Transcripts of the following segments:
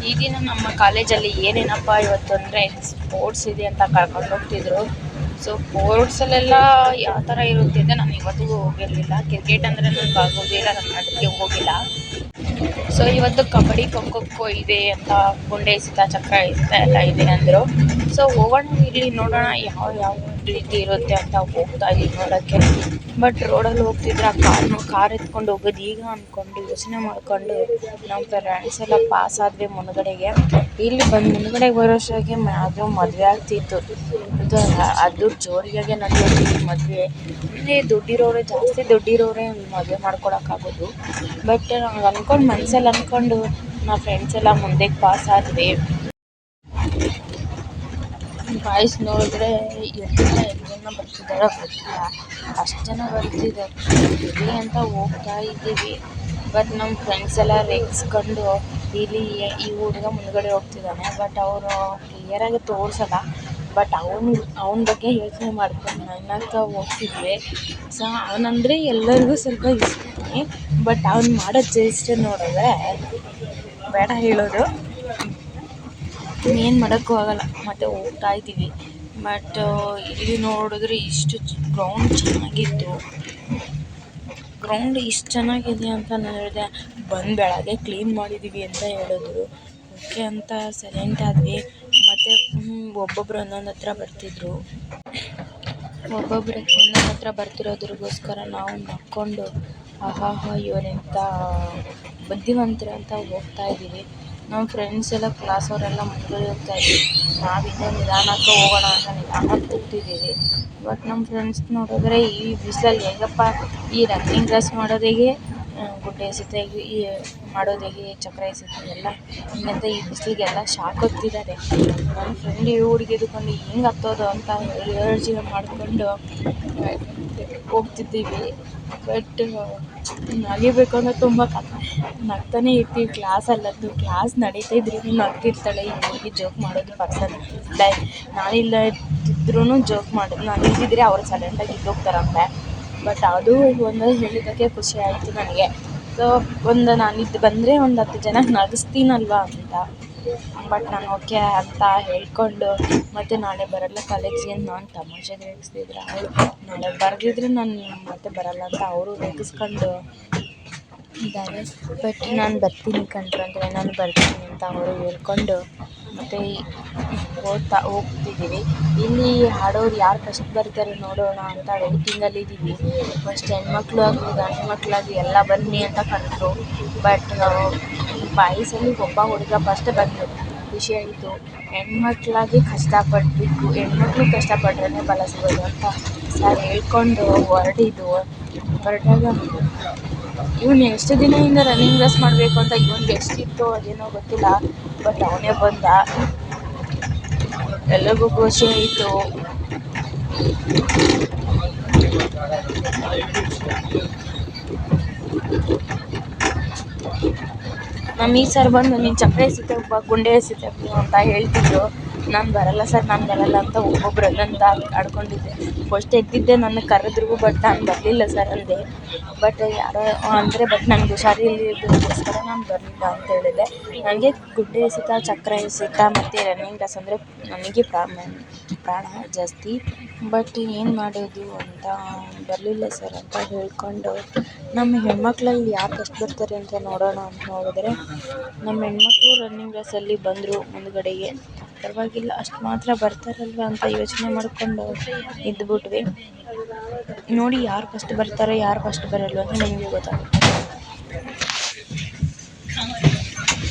ಈ ದಿನ ನಮ್ಮ ಕಾಲೇಜಲ್ಲಿ ಏನೇನಪ್ಪ ಇವತ್ತು ಅಂದರೆ ಸ್ಪೋರ್ಟ್ಸ್ ಇದೆ ಅಂತ ಕರ್ಕೊಂಡು ಹೋಗ್ತಿದ್ರು. ಸೊ ಸ್ಪೋರ್ಟ್ಸಲ್ಲೆಲ್ಲ ಯಾವ ಥರ ಇರುತ್ತೆ ಅಂತ ನಾನು ಇವತ್ತಿಗೂ ಹೋಗಿರಲಿಲ್ಲ. ಕ್ರಿಕೆಟ್ ಅಂದರೆ ನನಗೆ ಆಗೋದಿಲ್ಲ, ನಾನು ಅದಕ್ಕೆ ಹೋಗಿಲ್ಲ. ಸೊ ಇವತ್ತು ಕಬಡ್ಡಿ, ಖೋ ಇದೆ ಅಂತ, ಗುಂಡೆ ಎಸೆತ, ಚಕ್ರ ಎಸೆತ ಎಲ್ಲ ಇದೆ ಅಂದರು. ಸೊ ಹೋಗೋಣ ಇಲ್ಲಿ ನೋಡೋಣ ಯಾವ ರೀತಿ ಇರುತ್ತೆ ಅಂತ ಹೋಗ್ತಾ ಇದ್ದೀವಿ ನೋಡೋಕ್ಕೆ. ಬಟ್ ರೋಡಲ್ಲಿ ಹೋಗ್ತಿದ್ರೆ ಆ ಕಾರ್ ಎತ್ಕೊಂಡು ಹೋಗೋದು ಈಗ ಅಂದ್ಕೊಂಡು ಯೋಚನೆ ಮಾಡ್ಕೊಂಡು ನಮ್ಮ ಫ್ರೆಂಡ್ಸ್ ಎಲ್ಲ ಪಾಸ್ ಆದ್ವಿ ಮುನ್ಗಡೆಗೆ. ಇಲ್ಲಿ ಬಂದು ಮುನ್ಗಡೆಗೆ ಬರೋಷ್ಟಾಗೆ ಅದು ಮದುವೆ ಆಗ್ತಿತ್ತು. ಅದು ಜೋರಿಯಾಗೆ ನಡೆಯೋದು ಮದುವೆ. ಅಂದರೆ ಜಾಸ್ತಿ ದುಡ್ಡಿರೋರೇ ಮದುವೆ ಮಾಡ್ಕೊಳಕ್ಕಾಗೋದು. ಬಟ್ ನಂಗೆ ಅಂದ್ಕೊಂಡು ಮನಸ್ಸಲ್ಲಿ ಅಂದ್ಕೊಂಡು ನಾವು ಫ್ರೆಂಡ್ಸ್ ಎಲ್ಲ ಮುಂದಕ್ಕೆ ಪಾಸ್ ಆದ್ವಿ. ಬಾಯ್ಸ್ ನೋಡಿದ್ರೆ ಎಷ್ಟು ಜನ ಬರ್ತಿದ್ದಾರೋ ಗೊತ್ತಿಲ್ಲ, ಅಷ್ಟು ಜನ ಬರ್ತಿದ್ದಾರೆ. ಇಲ್ಲಿ ಅಂತ ಹೋಗ್ತಾ ಇದ್ದೀವಿ. ಬಟ್ ನಮ್ಮ ಫ್ರೆಂಡ್ಸ್ ಎಲ್ಲ ರೇಗಿಸ್ಕೊಂಡು ಇಲ್ಲಿ ಈ ಹುಡುಗ ಮುಂದ್ಗಡೆ ಹೋಗ್ತಿದ್ದಾನೆ, ಬಟ್ ಅವರು ಕ್ಲಿಯರಾಗಿ ತೋರಿಸಲ್ಲ. ಬಟ್ ಅವನ ಬಗ್ಗೆ ಯೋಚನೆ ಮಾಡ್ಕೊಂಡು ನನ್ನತ್ತ ಹೋಗ್ತಿದ್ವಿ. ಸೊ ಅವನಂದರೆ ಎಲ್ಲರಿಗೂ ಸ್ವಲ್ಪ ಇಷ್ಟನೇ. ಬಟ್ ಅವ್ನು ಮಾಡೋ ಚೇಷ್ಟೆ ನೋಡಿದ್ರೆ ಬೇಡ ಹೇಳೋದು, ಏನು ಮಾಡೋಕ್ಕೂ ಆಗಲ್ಲ. ಮತ್ತು ಹೋಗ್ತಾ ಇದ್ದೀವಿ. ಬಟ್ ಇಲ್ಲಿ ನೋಡಿದ್ರೆ ಇಷ್ಟು ಗ್ರೌಂಡ್ ಚೆನ್ನಾಗಿತ್ತು. ಗ್ರೌಂಡ್ ಇಷ್ಟು ಚೆನ್ನಾಗಿದೆ ಅಂತ ನಾನು ಹೇಳಿದೆ. ಬಂದು ಬೆಳಗ್ಗೆ ಕ್ಲೀನ್ ಮಾಡಿದ್ದೀವಿ ಅಂತ ಹೇಳಿದ್ರು. ಓಕೆ ಅಂತ ಸೈಲೆಂಟ್ ಆದ್ವಿ. ಮತ್ತು ಒಬ್ಬೊಬ್ಬರು ಒಂದೊಂದು ಹತ್ರ ಬರ್ತಿದ್ರು. ಒಂದೊಂದು ಹತ್ರ ಬರ್ತಿರೋದ್ರಿಗೋಸ್ಕರ ನಾವು ನಕ್ಕೊಂಡು ಆಹಾಹಾ ಇವರೆಂಥ ಬುದ್ಧಿವಂತರು ಅಂತ ಹೋಗ್ತಾ ಇದ್ದೀವಿ. ನಮ್ಮ ಫ್ರೆಂಡ್ಸ್ ಎಲ್ಲ ಕ್ಲಾಸವರೆಲ್ಲ ಮುಂದುವರಿ ಹೋಗ್ತಾ ಇದ್ವಿ. ನಾವಿನ್ನೂ ನಿಧಾನಕ್ಕೆ ಹೋಗೋಣ ಅಂತ ನಿಧಾನಕ್ಕೆ ಕೂಗ್ತಿದ್ದೀವಿ. ಬಟ್ ನಮ್ಮ ಫ್ರೆಂಡ್ಸ್ ನೋಡಿದ್ರೆ ಈ ಬಿಸಿಲಲ್ಲಿ ಹೇಗಪ್ಪ ಈ ರನ್ನಿಂಗ್ ರೇಸ್ ಮಾಡೋದಿಗೆ, ಗುಡ್ಡೆ ಎಸೆತ ಮಾಡೋದಿಗೆ, ಚಕ್ರ ಎಸೆತ ಎಲ್ಲ ಹಿಂಗಂತ ಈ ಬಿಸಿಲಿಗೆಲ್ಲ ಶಾಕ್ ಹೋಗ್ತಿದ್ದಾರೆ. ನನ್ನ ಫ್ರೆಂಡ್ ಈ ಹುಡುಗಿ ಎದ್ಕೊಂಡು ಹೆಂಗೆ ಹತ್ತೋದು ಅಂತ ಯೋಚನೆ ಮಾಡಿಕೊಂಡು ಹೋಗ್ತಿದ್ದೀವಿ. ಬಟ್ ನಗಿಬೇಕು ಅಂದರೆ ತುಂಬ ನಗ್ತಾನೆ ಇರ್ತೀವಿ ಕ್ಲಾಸಲ್ಲಂತೂ. ಕ್ಲಾಸ್ ನಡೀತಾ ಇದ್ರೂ ನಗ್ತಿರ್ತಾಳೆ ಈ ಹುಡುಗಿ. ಜೋಕ್ ಮಾಡೋದು ಪರ್ಸನ್ ನಾನಿಲ್ಲ ಇದ್ರೂ ಜೋಕ್ ಮಾಡೋದು, ನಾನು ಇದ್ದಿದ್ರೆ ಅವ್ರು ಸೈಲೆಂಟಾಗಿ ಇದ್ದೋಗ್ತಾರಂತೆ. ಬಟ್ ಅದು ಒಂದು ಹೇಳಿದ್ದಕ್ಕೆ ಖುಷಿ ಆಯಿತು ನನಗೆ. ಸೊ ನಾನಿದ್ದು ಬಂದರೆ ಒಂದು 10 ಜನಕ್ಕೆ ನಗಿಸ್ತೀನಲ್ವ ಅಂತ. ಬಟ್ ನಾನು ಓಕೆ ಅಂತ ಹೇಳ್ಕೊಂಡು ಮತ್ತು ನಾಳೆ ಬರಲ್ಲ ಕಾಲೇಜಿಗೆ ಅಂತ ನಾನು ತಮಾಷೆಗೆ ರೇಗಿಸ್ತಿದ್ರೆ ಅವಳು ನಾಳೆ ಬರೆದಿದ್ರೆ ನಾನು ಮತ್ತೆ ಬರಲ್ಲ ಅಂತ ಅವರು ರೇಗಿಸ್ಕೊಂಡು ಇದ್ದಾರೆ. ಬಟ್ ನಾನು ಬರ್ತೀನಿ ಕಂಡ್ರೆ ನಾನು ಬರ್ತೀನಿ ಅಂತ ಅವರು ಹೇಳ್ಕೊಂಡು ಮತ್ತು ಹೋಗ್ತಿದ್ದೀವಿ. ಇಲ್ಲಿ ಹಾಡೋರು ಯಾರು ಫಸ್ಟ್ ಬರ್ತಾರೆ ನೋಡೋಣ ಅಂತ ವೇಟಿಂಗಲ್ಲಿದ್ದೀವಿ. ಫಸ್ಟ್ ಹೆಣ್ಮಕ್ಳು ಆಗಲಿ ಗಂಡು ಮಕ್ಕಳಾಗಲಿ ಎಲ್ಲ ಬನ್ನಿ ಅಂತ ಕರೆದ್ರು. ಬಟ್ ಬಾಯ್ಸಲ್ಲಿ ಒಬ್ಬ ಹುಡುಗ ಫಸ್ಟ್ ಬಂದರು, ಖುಷಿ ಆಯಿತು. ಹೆಣ್ಮಕ್ಳಾಗಿ ಕಷ್ಟಪಡಬೇಕು, ಹೆಣ್ಮಕ್ಳು ಕಷ್ಟಪಟ್ರೆ ಫಲ ಸಿಗೋದು ಅಂತ ಸರ್ ಹೇಳ್ಕೊಂಡು ಹೊರಟಾಗ ಇವನು ಎಷ್ಟು ದಿನದಿಂದ ರನ್ನಿಂಗ್ ರೇಸ್ ಮಾಡಬೇಕು ಅಂತ ಇವನಿಗೆ ಎಷ್ಟಿತ್ತು ಅದೇನೋ ಗೊತ್ತಿಲ್ಲ. ಬಟ್ ಅವನೇ ಬಂದ, ಎಲ್ಲರಿಗೂ ಖುಷಿ ಆಯಿತು. ನಮ್ಮ ಈ ಸರ್ ಬಂದು ನೀನು ಚಕ್ರ ಎಸೆತ ಗುಂಡೆ ಎಸೆತ ಅಂತ ಹೇಳ್ತಿದ್ರು. ನಾನು ಬರಲ್ಲ ಸರ್, ನಾನು ಬರಲ್ಲ ಅಂತ ಒಬ್ಬೊಬ್ರು ಅಂತ ಆಡ್ಕೊಂಡಿದ್ದೆ. ಫಸ್ಟ್ ಎದ್ದಿದ್ದೆ ನನ್ನ ಕರೆದ್ರು, ಬಟ್ ನಾನು ಬರಲಿಲ್ಲ ಸರ್ ಅಂದೆ. ಬಟ್ ಯಾರೋ ಅಂದರೆ ಬಟ್ ನನಗೆ ಹುಷಾರಿಲ್ಲದಕ್ಕೋಸ್ಕರ ನಾನು ಬರಲಿಲ್ಲ ಅಂತ ಹೇಳಿದೆ. ನನಗೆ ಗುಡ್ಡೆ ಎಸೆತ, ಚಕ್ರ ಎಸೆತ ಮತ್ತು ರನ್ನಿಂಗ್ ರೇಸ್ ಅಂದರೆ ನನಗೆ ಪ್ರಾಣ ಜಾಸ್ತಿ. ಬಟ್ ಏನು ಮಾಡೋದು ಅಂತ ಬರಲಿಲ್ಲ ಸರ್ ಅಂತ ಹೇಳ್ಕೊಂಡು ನಮ್ಮ ಹೆಣ್ಮಕ್ಳಲ್ಲಿ ಯಾರು ಫಸ್ಟ್ ಬರ್ತಾರೆ ಅಂತ ನೋಡೋಣ ಅಂತ ನೋಡಿದ್ರೆ ನಮ್ಮ ಹೆಣ್ಮಕ್ಳು ರನ್ನಿಂಗ್ ರೇಸಲ್ಲಿ ಬಂದರು ಮುಂದುಗಡೆಗೆ. ಪರವಾಗಿಲ್ಲ, ಅಷ್ಟು ಮಾತ್ರ ಬರ್ತಾರಲ್ವ ಅಂತ ಯೋಚನೆ ಮಾಡಿಕೊಂಡು ಇದ್ದುಬಿಟ್ವಿ. ನೋಡಿ ಯಾರು ಫಸ್ಟ್ ಬರ್ತಾರೋ ಯಾರು ಫಸ್ಟ್ ಬರಲ್ವ ಅಂತ ನಿಮಗೆ ಗೊತ್ತಾಗುತ್ತೆ.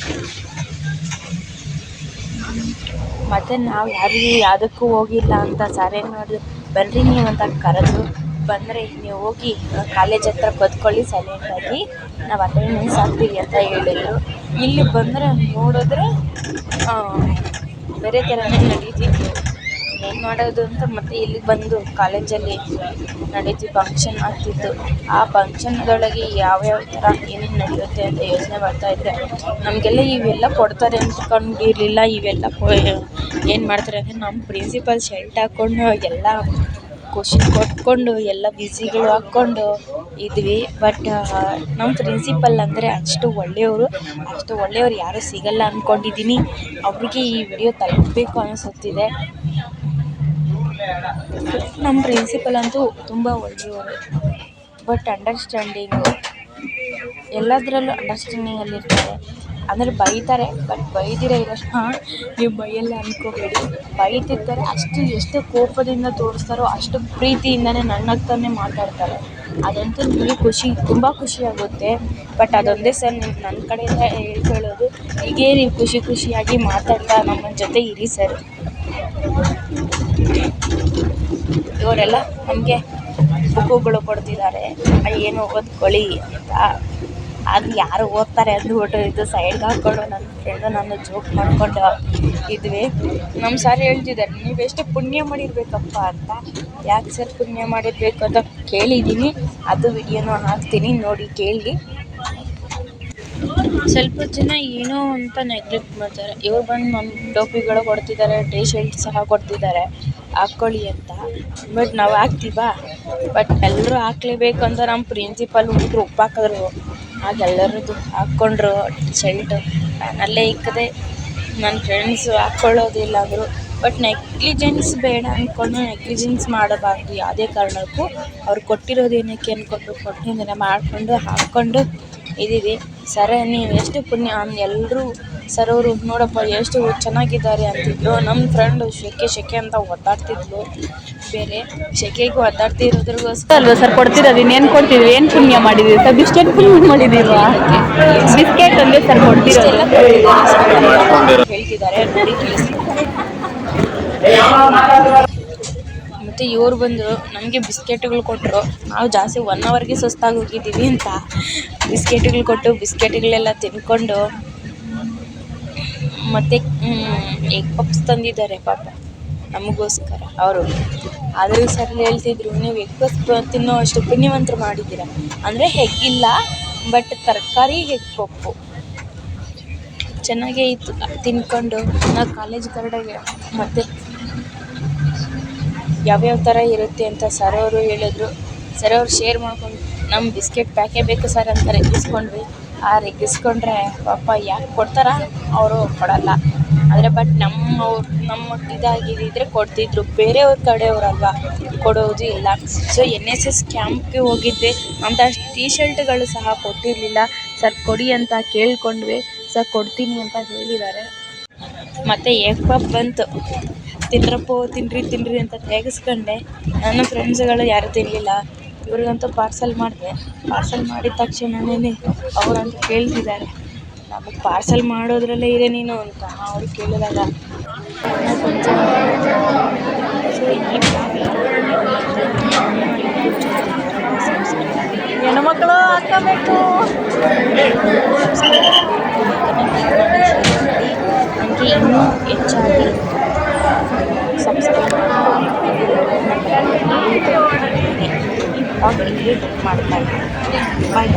ಮತ್ತು ನಾವು ಯಾವುದಕ್ಕೂ ಹೋಗಿಲ್ಲ ಅಂತ ಸರ್ ಏನು ಮಾಡಿದ್ರು, ಬನ್ನಿರಿ ನೀವು ಅಂತ ಕರೆದ್ರು. ಬಂದರೆ ನೀವು ಹೋಗಿ ಕಾಲೇಜ್ ಹತ್ರ ಕೂತ್ಕೊಳ್ಳಿ ಸೈಲೆಂಟಾಗಿ, ನಾವು ಅಟೆಂಡೆನ್ಸ್ ಹಾಕ್ತೀವಿ ಅಂತ ಹೇಳಿದ್ರು. ಇಲ್ಲಿ ಬಂದರೆ ನೋಡಿದ್ರೆ ಬೇರೆ ಥರನೇ ನಡೀತಿತ್ತು. ಏನು ಮಾಡೋದು ಅಂತ ಮತ್ತೆ ಇಲ್ಲಿಗೆ ಬಂದು ಕಾಲೇಜಲ್ಲಿ ಫಂಕ್ಷನ್ ಆಗ್ತಿತ್ತು. ಆ ಫಂಕ್ಷನ್ದೊಳಗೆ ಯಾವ್ಯಾವ ಥರ ಏನೇನು ನಡೆಯುತ್ತೆ ಅಂತ ಯೋಚನೆ ಮಾಡ್ತಾಯಿದ್ರೆ ನಮಗೆಲ್ಲ ಇವೆಲ್ಲ ಕೊಡ್ತಾರೆ ಅಂದ್ಕೊಂಡಿರಲಿಲ್ಲ. ಇವೆಲ್ಲ ಏನು ಮಾಡ್ತಾರೆ ಅಂದರೆ ನಮ್ಮ ಪ್ರಿನ್ಸಿಪಲ್ ಶರ್ಟ್ ಹಾಕ್ಕೊಂಡು ಎಲ್ಲ ಖುಷಿ ಕೊಟ್ಕೊಂಡು ಎಲ್ಲ ಬ್ಯುಸಿಗಳು ಹಾಕ್ಕೊಂಡು ಇದ್ವಿ. ಬಟ್ ನಮ್ಮ ಪ್ರಿನ್ಸಿಪಲ್ ಅಂದರೆ ಅಷ್ಟು ಒಳ್ಳೆಯವರು ಯಾರೂ ಸಿಗಲ್ಲ ಅಂದ್ಕೊಂಡಿದ್ದೀನಿ. ಅವ್ರಿಗೆ ಈ ವಿಡಿಯೋ ತಲುಪಬೇಕು ಅನಿಸುತ್ತಿದೆ. ನಮ್ಮ ಪ್ರಿನ್ಸಿಪಲ್ ಅಂತೂ ತುಂಬ ಒಳ್ಳೆಯವರು. ಬಟ್ ಅಂಡರ್ಸ್ಟ್ಯಾಂಡಿಂಗು ಎಲ್ಲದರಲ್ಲೂ ಅಂಡರ್ಸ್ಟ್ಯಾಂಡಿಂಗಲ್ಲಿರ್ತಾರೆ. ಅಂದರೆ ಬೈತಾರೆ, ಬಟ್ ಬೈದಿರ ಇರೋಷ್ಟು ನೀವು ಬೈಯಲ್ಲ ಅಂದ್ಕೋಬೇಡಿ. ಬೈತಿರ್ತಾರೆ, ಎಷ್ಟು ಕೋಪದಿಂದ ತೋರಿಸ್ತಾರೋ ಅಷ್ಟು ಪ್ರೀತಿಯಿಂದನೇ ನನ್ನತ್ತನೇ ಮಾತಾಡ್ತಾರೆ. ಅದಂತೂ ನಿಮಗೆ ತುಂಬ ಖುಷಿಯಾಗುತ್ತೆ. ಬಟ್ ಅದೊಂದೇ ಸರ್ ನನ್ನ ಕಡೆಯಿಂದ ಹೇಳ್ಕೊಳ್ಳೋದು, ಹೀಗೇ ನೀವು ಖುಷಿಯಾಗಿ ಮಾತಾಡ್ತಾ ನಮ್ಮ ಜೊತೆ ಇರಿ ಸರ್. ಇವರೆಲ್ಲ ನಮಗೆ ಬುಕ್ಕುಗಳು ಕೊಡ್ತಿದ್ದಾರೆ, ಏನು ಓದ್ಕೊಳ್ಳಿ ಅಂತ. ಅದು ಯಾರು ಓದ್ತಾರೆ ಅಂದ್ಬಿಟ್ಟು ಇದು ಸೈಡ್ಗೆ ಹಾಕ್ಕೊಂಡು ನನ್ನ ಫ್ರೆಂಡು ನಾನು ಜೋಕ್ ಮಾಡಿಕೊಂಡು ಇದ್ವಿ. ನಮ್ಮ ಸರ್ ಹೇಳ್ತಿದ್ದಾರೆ, ನೀವೆಷ್ಟು ಪುಣ್ಯ ಮಾಡಿರಬೇಕಪ್ಪ ಅಂತ. ಯಾಕೆ ಸರ್ ಪುಣ್ಯ ಮಾಡಿರಬೇಕು ಅಂತ ಕೇಳಿದ್ದೀನಿ. ಅದು ವಿಡಿಯೋನೂ ಹಾಕ್ತೀನಿ, ನೋಡಿ ಕೇಳಿ. ಸ್ವಲ್ಪ ಜನ ಏನೋ ಅಂತ ನೆಗ್ಲೆಕ್ಟ್ ಮಾಡ್ತಾರೆ. ಇವ್ರು ಬಂದು ನಮ್ಮ ಟೋಪಿಗಳು ಕೊಡ್ತಿದ್ದಾರೆ, ಟೀ ಶರ್ಟ್ ಸಹ ಕೊಡ್ತಿದ್ದಾರೆ ಹಾಕ್ಕೊಳ್ಳಿ ಅಂತ. ಬಟ್ ನಾವು ಹಾಕ್ತೀವಾ? ಬಟ್ ಎಲ್ಲರೂ ಹಾಕ್ಲೇಬೇಕು ಅಂತ ನಮ್ಮ ಪ್ರಿನ್ಸಿಪಲ್ ಹುಡುಗರು ಒಪ್ಪಾಕಿದ್ರು. ಆಗ ಎಲ್ಲರದ್ದು ಹಾಕ್ಕೊಂಡ್ರು ಟೀ ಶರ್ಟು. ನಾನಲ್ಲೇ ಇಕ್ಕದೆ, ನನ್ನ ಫ್ರೆಂಡ್ಸು ಹಾಕ್ಕೊಳ್ಳೋದಿಲ್ಲ ಅಂದರು. ಬಟ್ ನೆಗ್ಲಿಜೆನ್ಸ್ ಬೇಡ ಅಂದ್ಕೊಂಡು ನೆಗ್ಲಿಜೆನ್ಸ್ ಮಾಡಬಾರ್ದು ಯಾವುದೇ ಕಾರಣಕ್ಕೂ. ಅವ್ರು ಕೊಟ್ಟಿರೋದು ಏನಕ್ಕೆ ಅಂದ್ಕೊಂಡು ಕೊಟ್ಟಿದ್ದಾರೆ ಮಾಡಿಕೊಂಡು ಹಾಕ್ಕೊಂಡು ಇದ್ದೀವಿ. ಸರ್ ನೀವು ಎಷ್ಟು ಪುಣ್ಯ ಎಲ್ಲರೂ ಸರ್ ಅವರು ನೋಡಪ್ಪ ಎಷ್ಟು ಚೆನ್ನಾಗಿದ್ದಾರೆ ಅಂತಿದ್ರು. ನಮ್ಮ ಫ್ರೆಂಡು ಶೆಕೆ ಅಂತ ಒದ್ದಾಡ್ತಿದ್ಲು. ಬೇರೆ ಶೆಕೆಗೆ ಒದ್ದಾಡ್ತಿರೋದ್ರಿಗೋಸ್ಕರ ಅಲ್ವಾ ಸರ್ ಕೊಡ್ತಿರೋದು? ಇನ್ನೇನು ಕೊಡ್ತಿದ್ವಿ? ಏನು ಪುಣ್ಯ ಮಾಡಿದ್ದೀವಿ ಸರ್? ಬಿಸ್ಕೆಟ್ ಪುಣ್ಯ ಮಾಡಿದ್ದೀವಾ? ಬಿಸ್ಕೆಟ್ ಅಂದರೆ ಸರ್ ಕೊಡ್ತಿರೋದು ಹೇಳ್ತಿದ್ದಾರೆ, ನೋಡಿ ಕೇಳಿಸ್ತಾರೆ. ಮತ್ತು ಇವ್ರು ಬಂದು ನಮಗೆ ಬಿಸ್ಕೆಟ್ಗಳು ಕೊಟ್ಟರು. ನಾವು ಜಾಸ್ತಿ 1 ಅವರ್ಗೆ ಸುಸ್ತಾಗಿ ಹೋಗಿದ್ದೀವಿ ಅಂತ ಬಿಸ್ಕೆಟ್ಗಳು ಕೊಟ್ಟು ಬಿಸ್ಕೆಟ್ಗಳೆಲ್ಲ ತಿನ್ಕೊಂಡು, ಮತ್ತು ಎಗ್ ಪಪ್ಸ್ ತಂದಿದ್ದಾರೆ ಪಾಪ ನಮಗೋಸ್ಕರ ಅವರು. ಆದರೂ ಸರ್ ಹೇಳ್ತಿದ್ರು, ನೀವು ಎಗ್ ಪಪ್ಸ್ ತಿನ್ನೋ ಅಷ್ಟು ಪುಣ್ಯವಂತರು ಮಾಡಿದ್ದೀರ. ಅಂದರೆ ಹೆಗ್ಗಿಲ್ಲ, ಬಟ್ ತರಕಾರಿ ಎಗ್ ಪಪ್ಪು ಚೆನ್ನಾಗೇ ಇತ್ತು. ತಿನ್ಕೊಂಡು ನಾವು ಕಾಲೇಜ್ ಕಡೆಗೆ ಮತ್ತು ಯಾವ್ಯಾವ ಥರ ಇರುತ್ತೆ ಅಂತ ಸರ್ ಅವರು ಹೇಳಿದ್ರು. ಸರ್ ಅವ್ರು ಶೇರ್ ಮಾಡ್ಕೊಂಡು ನಮ್ಮ ಬಿಸ್ಕೆಟ್ ಪ್ಯಾಕೇ ಬೇಕು ಸರ್ ಅಂತ ರೆಗ್ಗಿಸ್ಕೊಂಡ್ವಿ. ಆ ರೆಗ್ಗಿಸ್ಕೊಂಡ್ರೆ ಪಾಪ ಯಾಕೆ ಕೊಡ್ತಾರ? ಅವರು ಕೊಡಲ್ಲ. ಆದರೆ ಬಟ್ ನಮ್ಮ ಇದಾಗಿದ್ದರೆ ಕೊಡ್ತಿದ್ರು. ಬೇರೆಯವ್ರ ಕಡೆಯವರಲ್ವ, ಕೊಡೋದು ಇಲ್ಲ. ಸೊ NSS ಕ್ಯಾಂಪ್ಗೆ ಹೋಗಿದ್ವಿ ಅಂತ ಟೀ ಶರ್ಟ್ಗಳು ಸಹ ಕೊಟ್ಟಿರಲಿಲ್ಲ. ಸರ್ ಕೊಡಿ ಅಂತ ಕೇಳ್ಕೊಂಡ್ವಿ. ಸರ್ ಕೊಡ್ತೀನಿ ಅಂತ ಹೇಳಿದ್ದಾರೆ. ಮತ್ತು ಎಗ್ ಪಪ್ ಬಂತು. ತಿನ್ರಪ್ಪೋ ತಿನ್ನಿರಿ ಅಂತ ತೇಗಿಸ್ಕೊಂಡೆ. ನನ್ನ ಫ್ರೆಂಡ್ಸ್ಗಳು ಯಾರೂ ತಿನ್ನಲಿಲ್ಲ. ಇವ್ರಿಗಂತೂ ಪಾರ್ಸಲ್ ಮಾಡಿದೆ. ಪಾರ್ಸಲ್ ಮಾಡಿದ ತಕ್ಷಣವೇ ಅವರಂತೂ ಕೇಳ್ತಿದ್ದಾರೆ, ನಮಗೆ ಪಾರ್ಸಲ್ ಮಾಡೋದ್ರಲ್ಲೇ ಇದೆ ನೀನು ಅಂತ ಅವ್ರು ಕೇಳಿದಾಗ. ಸೊ ಈ ಹೆಣ್ಮಕ್ಳು ಹಾಕಬೇಕು. ನನಗೆ ಇನ್ನೂ ಹೆಚ್ಚಾಗಿ ಸಬ್ಸ್ಕ್ರೈಬ್ ಮಾಡ್ತಾ ಇದ್ದೀನಿ. ಬಾಯ್.